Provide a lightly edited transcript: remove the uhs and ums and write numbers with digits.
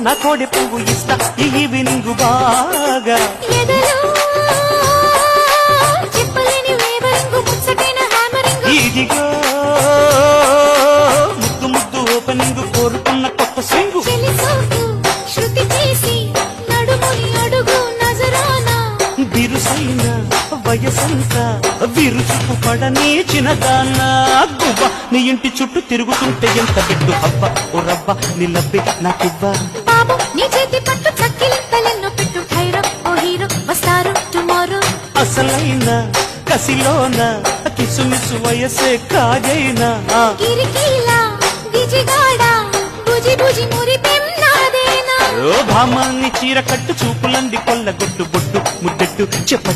నా కోడి పువ్వు ఇస్తా ఈ ఈవినింగ్ బాగా ఇదిగో ముద్దు ముద్దు ఓపెనింగ్ కోరుకున్న కొత్త స్వింగు శృతి చేసి నడుముని అడుగు నజరానా బిరుసైన వయసంతా విరుచుకు పడని చిన్నదాన్నా గువ్వ నీ ఇంటి చుట్టూ తిరుగుతుంటే ఎంత బిడ్డు అవ్వ ఓ రవ్వ నీ లబ్బి నాకివ్వ బాబు నీ చేతి పట్టు చక్కిలింతలెన్నో పెట్టు హైరో ఓ హీరో వస్తారు టుమారో అసలైన కసిలోన కిసుమిసు వయసే కాజైనా గిరికీలా గిజిగాడా బుజి బుజి మురిపెం నాదేనా భామాన్ని చీర కట్టు చూపులంది కొల్లగొట్టు బొట్టు ముద్దెట్టు చెప్ప